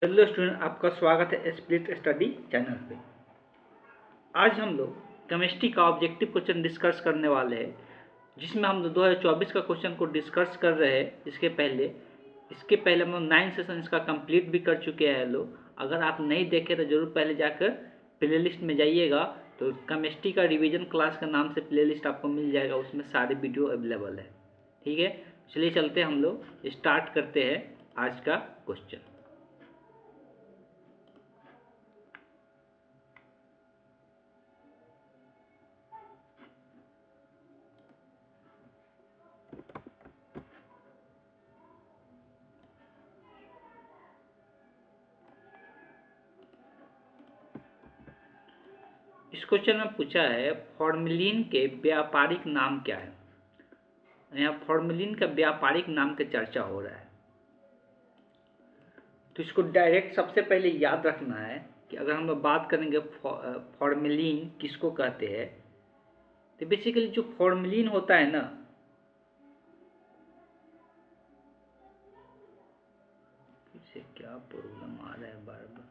Hello student, आपका स्वागत है स्प्लिट स्टडी चैनल पे। आज हम लोग केमिस्ट्री का ऑब्जेक्टिव क्वेश्चन डिस्कस करने वाले हैं, जिसमें हम लोग 2024 का क्वेश्चन को डिस्कस कर रहे हैं। इसके पहले हम लोग 9 सेशन इसका कंप्लीट भी कर चुके हैं लोग। अगर आप नहीं देखे तो जरूर पहले जाकर प्लेलिस्ट में जाइएगा, तो केमिस्ट्री का रिवीजन क्लास के नाम से प्लेलिस्ट आपको मिल जाएगा, उसमें सारे वीडियो अवेलेबल है। ठीक है, चलिए चलते हम लोग स्टार्ट करते हैं आज का क्वेश्चन। इस क्वेश्चन में पूछा है फॉर्मेलिन के व्यापारिक नाम क्या है। यहाँ फॉर्मेलिन का व्यापारिक नाम की चर्चा हो रहा है, तो इसको डायरेक्ट सबसे पहले याद रखना है कि अगर हम लोग बात करेंगे फॉर्मेलिन किसको कहते हैं, तो बेसिकली जो फॉर्मेलिन होता है ना, इससे क्या प्रॉब्लम आ रहा है बार बार।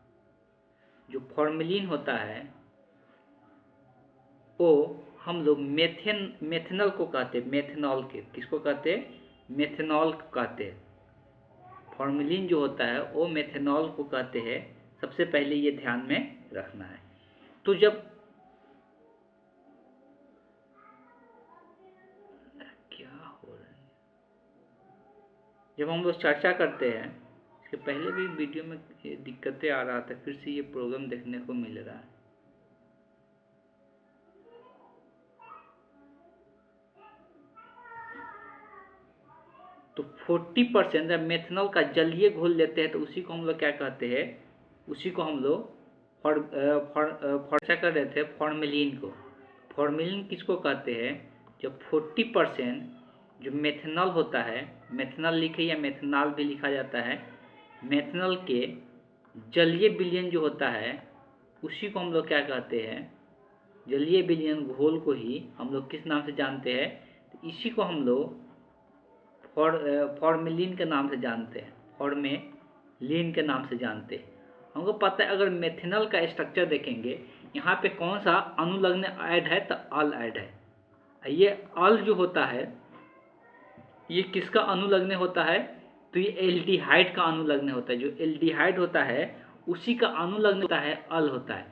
जो फॉर्मेलिन होता है वो हम लोग मेथेनॉल को कहते हैं। मेथेनॉल के किसको कहते हैं? मेथेनॉल को कहते हैं। फॉर्मेलिन जो होता है वो मेथेनॉल को कहते हैं। सबसे पहले ये ध्यान में रखना है। तो जब क्या हो रहा है, जब हम लोग चर्चा करते हैं, इसके पहले भी वीडियो में ये दिक्कतें आ रहा था, फिर से ये प्रॉब्लम देखने को मिल रहा है। तो 40% जब मेथनॉल का जलीय घोल लेते हैं तो उसी को हम लोग क्या कहते हैं? उसी को हम लोग फॉर्चा कर रहे थे फॉर्मेलिन को। फॉर्मेलिन किसको कहते हैं? जब 40% जो मेथनॉल होता है, मेथनॉल लिखे या मेथनॉल भी लिखा जाता है, मेथनॉल के जलीय विलयन जो होता है उसी को हम लोग क्या कहते हैं? जलीय विलयन घोल को ही हम लोग किस नाम से जानते हैं? तो इसी को हम लोग फॉर्मेलिन के नाम से जानते हैं। फॉर्मेलिन के नाम से जानते हैं। हमको पता है, अगर मेथेनॉल का स्ट्रक्चर देखेंगे, यहाँ पे कौन सा अनुलग्न ऐड है? तो अल ऐड है। ये अल जो होता है ये किसका अनुलग्न होता है? तो ये एल्डिहाइड का अनुलग्न होता है। जो एल्डिहाइड होता है उसी का अनुलग्न होता है अल होता है।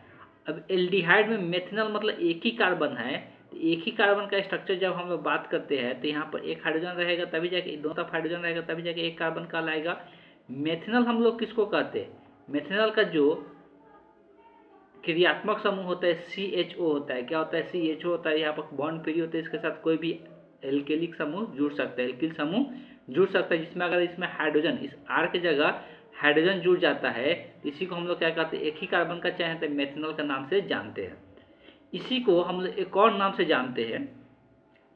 अब एल्डिहाइड में मेथेनॉल मतलब एक ही कार्बन है, तो एक ही कार्बन का स्ट्रक्चर जब हम लोग बात करते हैं तो यहाँ पर एक हाइड्रोजन रहेगा, तभी जाके दोनों तरफ हाइड्रोजन रहेगा, तभी जाके एक कार्बन का लाएगा। मेथेनॉल हम लोग किसको कहते हैं? मेथेनॉल का जो क्रियात्मक समूह होता है CHO होता है। क्या होता है? CHO होता है। यहाँ पर बॉन्ड फ्री होता है, इसके साथ कोई भी एल्केलिक समूह जुड़ सकता है, एल्किल समूह जुड़ सकता है, जिसमें अगर इसमें हाइड्रोजन, इस R की जगह हाइड्रोजन जुड़ जाता है, इसी को हम लोग क्या कहते हैं? एक ही कार्बन का चयन है, मेथेनॉल का नाम से जानते हैं। इसी को हम लोग एक और नाम से जानते हैं,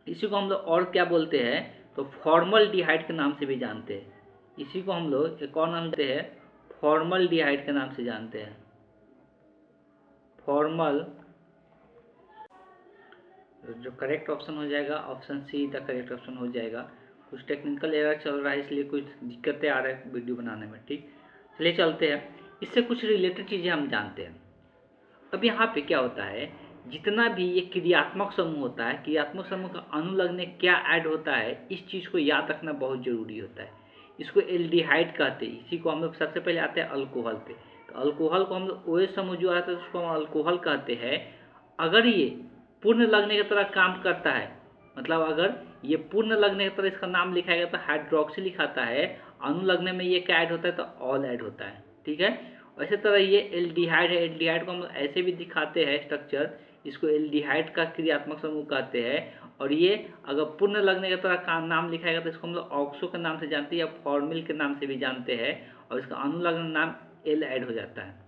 इसी को हम लोग और क्या बोलते हैं? तो फॉर्मल्डिहाइड के नाम से भी जानते हैं। इसी को हम लोग एक और नाम देते हैं, फॉर्मल्डिहाइड के नाम से जानते हैं। फॉर्मल, जो करेक्ट ऑप्शन हो जाएगा option see the correct option हो जाएगा। कुछ टेक्निकल एरर चल रहा है, इसलिए कुछ दिक्कतें आ रही है वीडियो बनाने में। ठीक, चलिए चलते हैं। इससे कुछ रिलेटेड चीज़ें हम जानते हैं। अब यहाँ पे क्या होता है, जितना भी ये क्रियात्मक समूह होता है, क्रियात्मक समूह का अनुलग्न क्या ऐड होता है, इस चीज़ को याद रखना बहुत जरूरी होता है। इसको एल्डिहाइड कहते हैं। इसी को हम लोग सबसे पहले आते हैं अल्कोहल पे। तो अल्कोहल को हम लोग OH समूह जो आता है उसको हम अल्कोहल कहते हैं। अगर ये पूर्ण लग्न की तरह काम करता है, मतलब अगर ये पूर्ण लग्न की तरह इसका नाम लिखाएगा तो हाइड्रोक्सी लिखाता है, अनुलग्न में ये क्या ऐड होता है? तो ऑल ऐड होता है। ठीक है, इसी तरह ये एल्डिहाइड है। एल्डिहाइड को हम ऐसे भी दिखाते हैं स्ट्रक्चर, इसको एल्डिहाइड का क्रियात्मक समूह कहते हैं। और ये अगर पूर्ण लगने की तरह का नाम लिखाएगा तो इसको हम लोग ऑक्सो के नाम से जानते हैं या फॉर्मिल के नाम से भी जानते हैं, और इसका अनुलग्न नाम एल ऐड हो जाता है।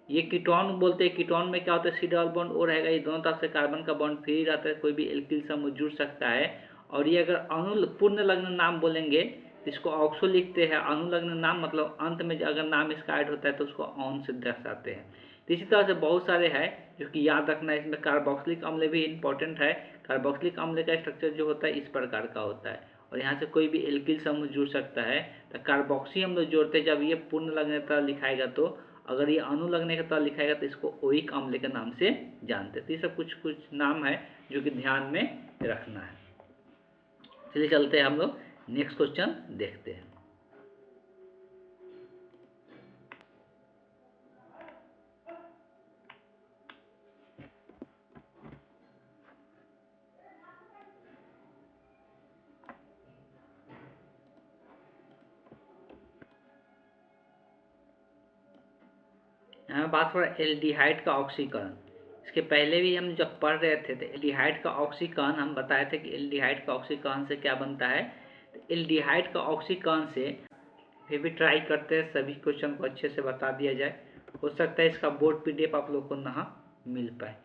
ये कीटोन बोलते हैं। कीटोन में क्या होता है? सी डबल बॉन्ड ओ रहेगा, ये दोनों तरफ से कार्बन का बॉन्ड फ्री रहता है, कोई भी एल्किल समूह जुड़ सकता है। और ये अगर पूर्ण लग्न नाम बोलेंगे तो इसको ऑक्सो लिखते हैं। अनुलग्न नाम मतलब अंत में अगर नाम इसका ऐड होता है तो उसको ऑन से दर्शाते हैं। तो इसी तरह से बहुत सारे हैं जो कि याद रखना है। इसमें कार्बोक्सिलिक अम्ल भी इंपॉर्टेंट है। कार्बोक्सिलिक अम्ल का स्ट्रक्चर जो होता है इस प्रकार का होता है, और यहाँ से कोई भी एल्किल समूह जुड़ सकता है। तो कार्बोक्सी हम लोग जोड़ते हैं जब ये पूर्ण लगने का लिखाएगा, तो अगर ये अणु लगने का तरह लिखाएगा तो इसको ओइक अम्ल के नाम से जानते हैं। तो ये सब कुछ कुछ नाम है जो कि ध्यान में रखना है। चलिए चलते हैं हम लोग नेक्स्ट क्वेश्चन देखते हैं। यहाँ बात हो रहा है एल्डिहाइड का ऑक्सीकरण। इसके पहले भी हम जब पढ़ रहे थे तो एल्डिहाइड का ऑक्सीकरण हम बताए थे कि एल्डिहाइड का ऑक्सीकरण से क्या बनता है। तो एल्डिहाइड का ऑक्सीकरण से फिर भी ट्राई करते हैं सभी क्वेश्चन को अच्छे से बता दिया जाए। हो सकता है इसका बोर्ड पीडीएफ आप लोग को ना मिल पाए।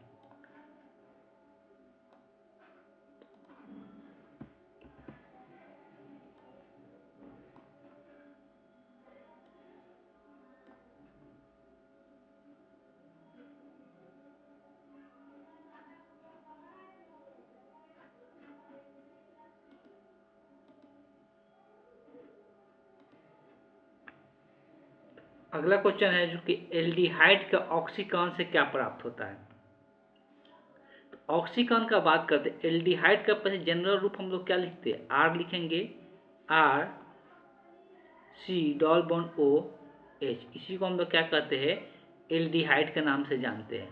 अगला क्वेश्चन है जो कि एल्डिहाइड का ऑक्सीकरण से क्या प्राप्त होता है। तो ऑक्सीकरण का बात करते हैं। एल्डिहाइड का पहले जनरल रूप हम लोग क्या लिखते हैं, आर लिखेंगे, R C double bond O H. इसी को हम लोग क्या कहते हैं, एल्डिहाइड के नाम से जानते हैं,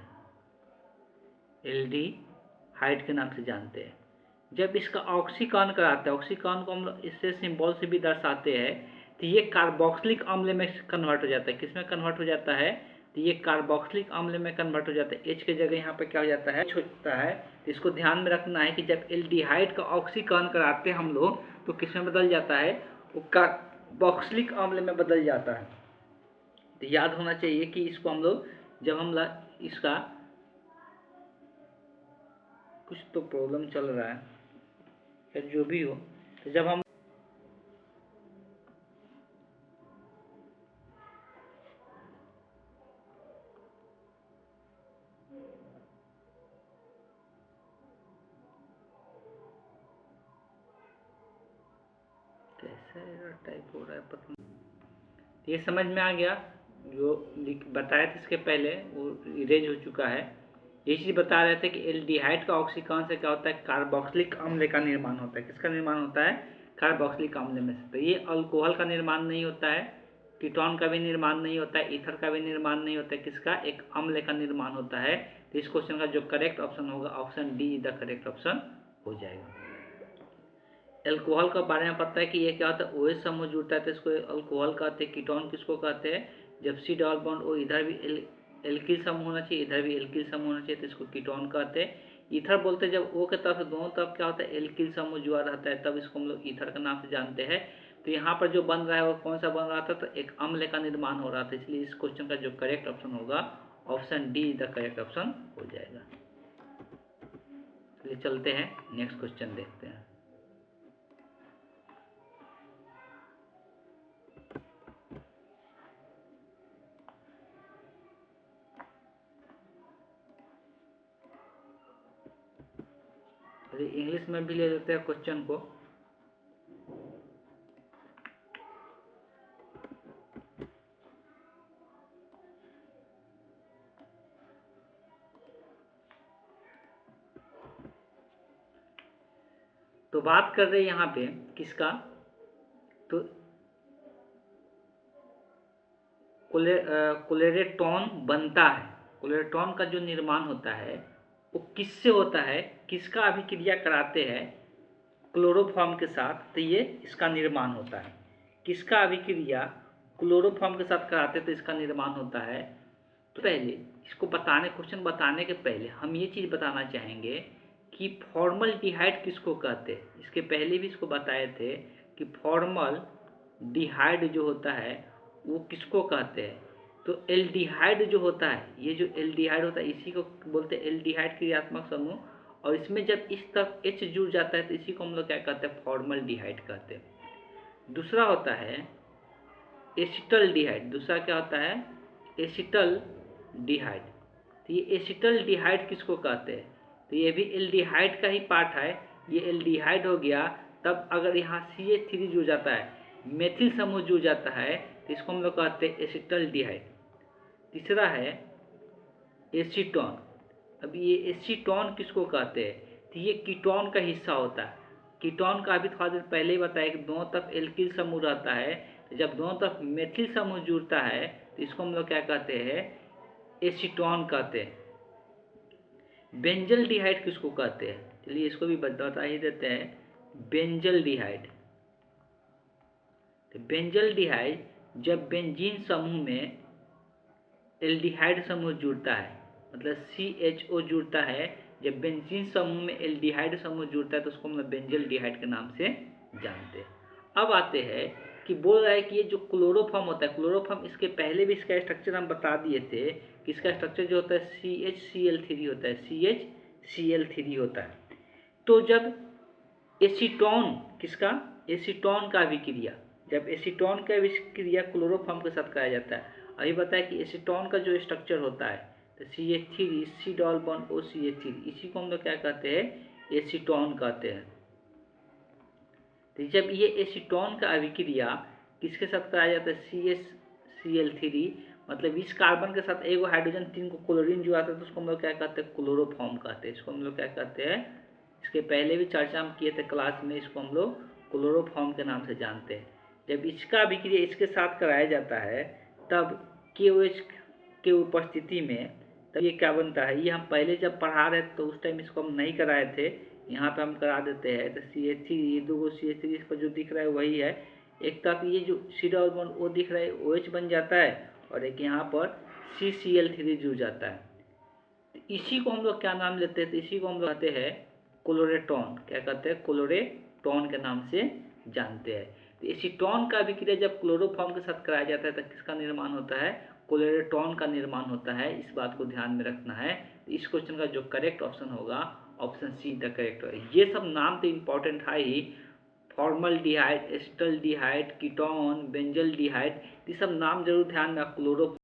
एल्डिहाइड के नाम से जानते हैं। जब इसका ऑक्सीकरण कराते हैं, ऑक्सीकरण को हम लोग इससे सिंबल से भी दर्शाते हैं, तो ये कार्बोक्सिलिक अम्ल में कन्वर्ट हो जाता है। किसमें कन्वर्ट हो जाता है, तो ये कार्बोक्सिलिक अम्ल में कन्वर्ट हो जाता है। एच के जगह यहाँ पे क्या हो जाता है, होता है। तो इसको ध्यान में रखना है कि जब एल्डिहाइड का ऑक्सीकरण कराते हैं हम लोग, तो किसमें बदल जाता है, वो कार्बोक्सिलिक अम्ल में बदल जाता है। तो याद होना चाहिए कि इसको हम लोग जब हम इसका कुछ तो प्रॉब्लम चल रहा है या जो भी हो, तो जब हम कैसे टाइप हो रहा है पता नहीं। ये समझ में आ गया, जो बताया था इसके पहले वो इरेज हो चुका है। ये चीज़ बता रहे थे कि एल्डिहाइड का ऑक्सीकरण से क्या होता है, कार्बोक्सिलिक अम्ल का निर्माण होता है। किसका निर्माण होता है, कार्बोक्सिलिक अम्ल में से। तो ये अल्कोहल का निर्माण नहीं होता है, कीटोन का भी निर्माण नहीं होता है, ईथर का भी निर्माण नहीं होता है। किसका, एक अम्ल का निर्माण होता है। तो इस क्वेश्चन का जो करेक्ट ऑप्शन होगा, option D the correct option हो जाएगा। अल्कोहल के बारे में पता है कि ये क्या होता है, OH समूह जुड़ता है तो इसको अल्कोहल कहते हैं। कीटोन किसको कहते हैं, जब C डबल बॉन्ड O इधर भी एल्किल समूह होना चाहिए, इधर भी एल्किल समूह होना चाहिए, तो इसको कीटोन कहते हैं। ईथर बोलते हैं जब O के तरफ से दोनों तरफ क्या होता है, एल्किल समूह जुड़ा रहता है, तब इसको हम लोग ईथर का नाम से जानते हैं। तो यहाँ पर जो बन रहा है वो कौन सा बन रहा था, तो एक अम्ल का निर्माण हो रहा था। इसलिए इस क्वेश्चन का जो करेक्ट ऑप्शन होगा, option D the correct option हो जाएगा। चलिए चलते हैं नेक्स्ट क्वेश्चन देखते हैं। इंग्लिश में भी ले लेते हैं क्वेश्चन को। तो बात कर रहे हैं यहाँ पे किसका, तो कोलेरेटॉन बनता है। कोलेरेटॉन का जो निर्माण होता है वो किससे होता है, किसका अभिक्रिया कराते हैं क्लोरोफॉर्म के साथ, तो ये इसका निर्माण होता है। किसका अभिक्रिया क्लोरोफॉर्म के साथ कराते तो इसका निर्माण होता है। तो पहले इसको बताने, क्वेश्चन बताने के पहले हम ये चीज़ बताना चाहेंगे कि फॉर्मल्डिहाइड किसको कहते हैं। इसके पहले भी इसको बताए थे कि फॉर्मल्डिहाइड जो होता है वो किसको कहते हैं। तो एल्डिहाइड जो होता है, ये जो एल्डिहाइड होता है इसी को बोलते हैं एल्डिहाइड क्रियात्मक समूह। और इसमें जब इस तरफ H जुड़ जाता है तो इसी को हम लोग क्या कहते हैं, फॉर्मल्डिहाइड कहते हैं। दूसरा होता है एसिटल्डिहाइड। दूसरा क्या होता है, एसिटल्डिहाइड। तो ये एसिटल्डिहाइड किसको कहते हैं, तो ये भी एल्डिहाइड का ही पार्ट है। ये एल्डिहाइड हो गया, तब अगर यहाँ CH3 जुड़ जाता है, मेथिल समूह जुड़ जाता है तो इसको हम लोग कहते हैं एसिटल्डिहाइड। तीसरा है एसीटोन। अब ये एसीटोन किसको कहते हैं, तो ये कीटोन का हिस्सा होता है। कीटोन का अभी थोड़ा देर पहले ही बताया कि दोनों तरफ एल्किल समूह रहता है, तो जब दोनों तरफ मेथिल समूह जुड़ता है तो इसको हम लोग क्या कहते हैं, एसीटोन कहते हैं। बेंजल्डिहाइड किसको कहते हैं, चलिए इसको भी बता ही देते हैं। बेंजल्डिहाइड, तो बेंजल्डिहाइड जब बेंजीन समूह में एल्डिहाइड समूह जुड़ता है, मतलब CHO जुड़ता है, जब बेंजीन समूह में एल्डिहाइड समूह जुड़ता है तो उसको हम बेंजल्डिहाइड के नाम से जानते हैं। अब आते हैं कि बोल रहा है कि ये जो क्लोरोफॉर्म होता है, क्लोरोफॉर्म इसके पहले भी इसका स्ट्रक्चर हम बता दिए थे कि इसका स्ट्रक्चर जो होता है CHCl3 होता है, CHCl3 होता है। तो जब एसीटोन किसका, एसीटोन का अभिक्रिया, जब एसीटोन का अभिक्रिया क्लोरोफॉर्म के साथ कराया जाता है, अभी बताया कि एसीटोन का जो स्ट्रक्चर होता है तो CH3 C double bond OCH3, इसी को हम लोग क्या कहते हैं, एसीटोन कहते हैं। तो जब ये एसीटोन का अभिक्रिया किसके साथ कराया जाता है, CHCl3, मतलब इस कार्बन के साथ एगो हाइड्रोजन 3 को क्लोरीन जो आता है तो उसको हम लोग क्या कहते हैं, क्लोरोफॉर्म कहते हैं। इसको हम लोग क्या कहते हैं, इसके पहले भी चर्चा हम किए थे क्लास में, इसको हम लोग क्लोरोफॉर्म के नाम से जानते हैं। जब इसका अभिक्रिया इसके साथ कराया जाता है तब KOH के उपस्थिति में तब ये क्या बनता है, ये हम पहले जब पढ़ा रहे तो उस टाइम इसको हम नहीं कराए थे, यहाँ पे हम करा देते हैं। तो CH3, ये दो CH3 इस पर जो दिख रहा है वही है। एक तरफ ये जो C डबल बॉन्ड O दिख रहा है OH बन जाता है, और एक यहाँ पर CCl3 जुड़ जाता है। तो इसी को हम लोग क्या नाम लेते हैं, तो इसी को हम लोग कहते हैं क्लोरेटोन। क्या कहते हैं, क्लोरेटोन के नाम से जानते हैं। तो एसीटोन का अभिक्रिया जब क्लोरोफॉर्म के साथ कराया जाता है तो किसका निर्माण होता है, क्लोरेटोन का निर्माण होता है। इस बात को ध्यान में रखना है। तो इस क्वेश्चन का जो करेक्ट ऑप्शन होगा ऑप्शन सी द करेक्ट है। ये सब नाम तो इम्पोर्टेंट है ही, फॉर्मल्डिहाइड, एसिटल्डिहाइड, कीटोन, बेंजल्डिहाइड, ये सब नाम जरूर ध्यान में। क्लोरो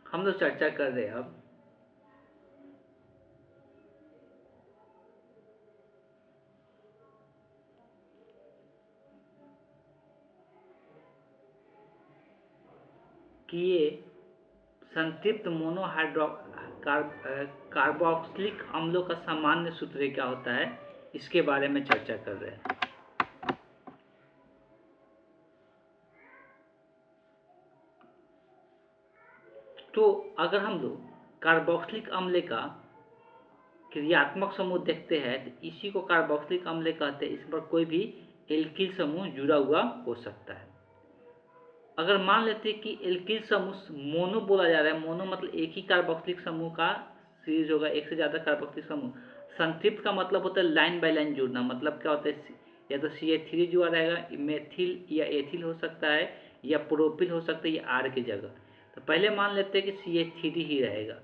हम लोग चर्चा कर रहे हैं अब कि ये संतृप्त मोनोहाइड्रो कार्बोक्सिलिक अम्लों का सामान्य सूत्र क्या होता है, इसके बारे में चर्चा कर रहे हैं। तो अगर हम लोग कार्बोक्सिलिक अम्ल का क्रियात्मक समूह देखते हैं तो इसी को कार्बोक्सिलिक अम्ल कहते हैं। इस पर कोई भी एल्किल समूह जुड़ा हुआ हो सकता है। अगर मान लेते हैं कि एल्किल समूह मोनो बोला जा रहा है, मोनो मतलब एक ही कार्बोक्सिलिक समूह का सीरीज होगा, एक से ज़्यादा कार्बोक्सिलिक समूह। संतृप्त का मतलब होता है लाइन बाय लाइन जुड़ना, मतलब क्या होता है, या तो CH3 जुड़ा रहेगा, मेथिल या एथिल हो सकता है, या प्रोपिल हो सकता है, या R की जगह। तो पहले मान लेते हैं कि CH3 ही रहेगा।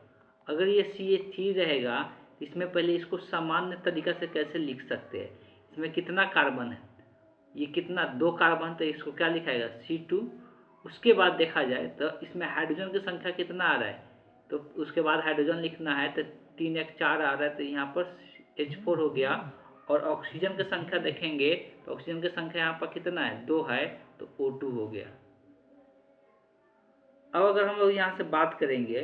अगर ये CH3 रहेगा, इसमें पहले इसको सामान्य तरीका से कैसे लिख सकते हैं, इसमें कितना कार्बन है, ये कितना, 2 कार्बन, तो इसको क्या लिखाएगा, C2। उसके बाद देखा जाए तो इसमें हाइड्रोजन की संख्या कितना आ रहा है, तो उसके बाद हाइड्रोजन लिखना है, तो 3 1 4 आ रहा है, तो यहाँ पर H4 हो गया। और ऑक्सीजन की संख्या देखेंगे तो ऑक्सीजन की संख्या यहाँ पर कितना है, 2 है, तो O2 हो गया। अब अगर हम लोग यहाँ से बात करेंगे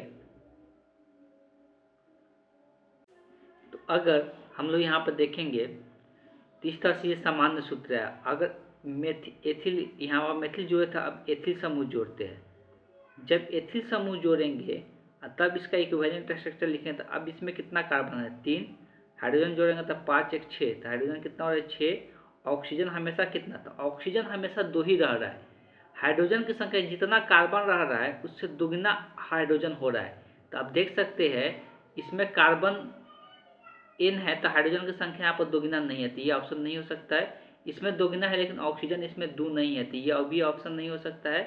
तो अगर हम लोग यहाँ पर देखेंगे तो इस तरह से ये सामान्य सूत्र है। अगर एथिल, यहाँ पर मेथिल जोड़े था, अब एथिल समूह जोड़ते हैं। जब एथिल समूह जोड़ेंगे तब इसका इक्विवेलेंट स्ट्रक्चर लिखें, तो अब इसमें कितना कार्बन है, 3। हाइड्रोजन जोड़ेंगे तब 5 1 6, तो हाइड्रोजन कितना हो रहा है, 6। ऑक्सीजन हमेशा कितना, तो ऑक्सीजन हमेशा 2 ही रह रहा है। हाइड्रोजन की संख्या जितना कार्बन रह रहा है उससे दुगना हाइड्रोजन हो रहा है। तो आप देख सकते हैं इसमें कार्बन N है, तो हाइड्रोजन की संख्या यहाँ पर दोगुना नहीं है, तो ये ऑप्शन नहीं हो सकता है। इसमें दोगुना है लेकिन ऑक्सीजन इसमें 2 नहीं है, तो ये भी ऑप्शन नहीं हो सकता है।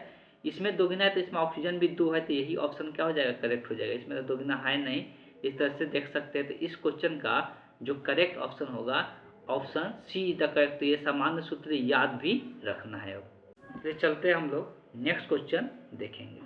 इसमें दोगुना है तो इसमें ऑक्सीजन भी 2 है, तो यही ऑप्शन क्या हो जाएगा, करेक्ट हो जाएगा। इसमें तो दोगुना है नहीं, इस तरह से देख सकते हैं। तो इस क्वेश्चन का जो करेक्ट ऑप्शन होगा ऑप्शन सी द करेक्ट। तो ये सामान्य सूत्र याद भी रखना है। अब चलते हैं हम लोग नेक्स्ट क्वेश्चन देखेंगे।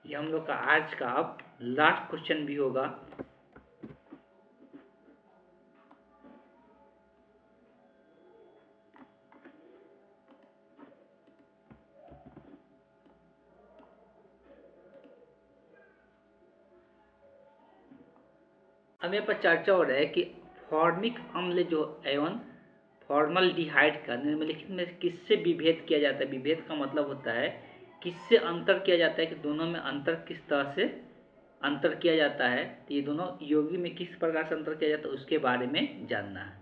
ये हम लोग का आज का अब लास्ट क्वेश्चन भी होगा। अब मेरे पर चर्चा हो रहा है कि फॉर्मिक अम्ल जो एवं फॉर्मल्डिहाइड का निम्नलिखित में किससे विभेद किया जाता है। विभेद का मतलब होता है किससे अंतर किया जाता है, कि दोनों में अंतर किस तरह से अंतर किया जाता है, तो ये दोनों यौगिक में किस प्रकार से अंतर किया जाता है उसके बारे में जानना है।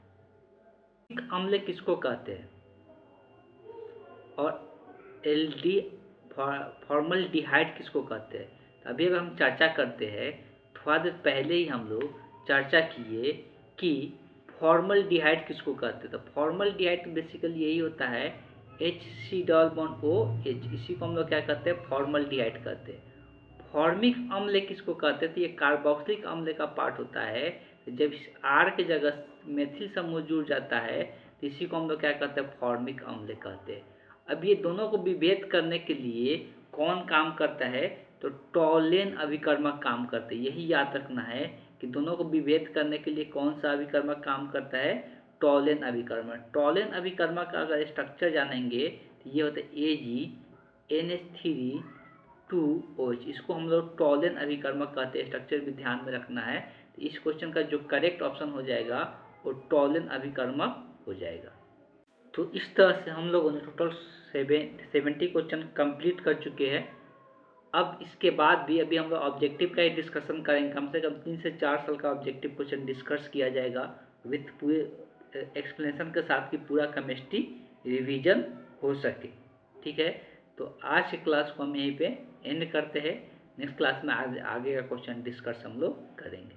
अम्ल किसको कहते हैं और एल्डी फॉर्मल्डिहाइड किसको कहते हैं। तो अभी अगर हम चर्चा करते हैं, थोड़ा देर पहले ही हम लोग चर्चा किए कि फॉर्मल्डिहाइड किसको कहते हैं। तो फॉर्मल्डिहाइड बेसिकली यही होता है HC⋅OH, इसी को हम लोग क्या कहते हैं, फॉर्मल्डिहाइड कहते हैं। फॉर्मिक अम्ल किसको कहते हैं, तो ये कार्बोक्सिलिक अम्ल का पार्ट होता है। जब इस R के जगह मेथिल समूह जुड़ जाता है तो इसी को हम लोग क्या कहते हैं, फॉर्मिक अम्ल कहते हैं। अब ये दोनों को विभेद करने के लिए कौन काम करता है, तो टॉलेन अभिकर्मक काम करते हैं। यही याद रखना है कि दोनों को विभेद करने के लिए कौन सा अभिकर्मक काम करता है, टॉलेन अभिकर्मक। टॉलेन अभिकर्मक का अगर स्ट्रक्चर जानेंगे तो ये होता है AgNH3 2OH, इसको हम लोग टॉलेन अभिकर्मक कहते हैं। स्ट्रक्चर भी ध्यान में रखना है। तो इस क्वेश्चन का जो करेक्ट ऑप्शन हो जाएगा वो टॉलेन अभिकर्मक हो जाएगा। तो इस तरह से हम लोगों ने टोटल 70 क्वेश्चन कंप्लीट कर चुके हैं। अब इसके बाद भी अभी हम लोग ऑब्जेक्टिव का ही डिस्कशन करेंगे। कम से कम 3 से 4 साल का ऑब्जेक्टिव क्वेश्चन डिस्कस किया जाएगा विथ पूरे एक्सप्लेनेशन के साथ कि पूरा केमिस्ट्री रिवीजन हो सके। ठीक है, तो आज की क्लास को हम यहीं पे एंड करते हैं। नेक्स्ट क्लास में आगे का क्वेश्चन डिस्कस हम लोग करेंगे।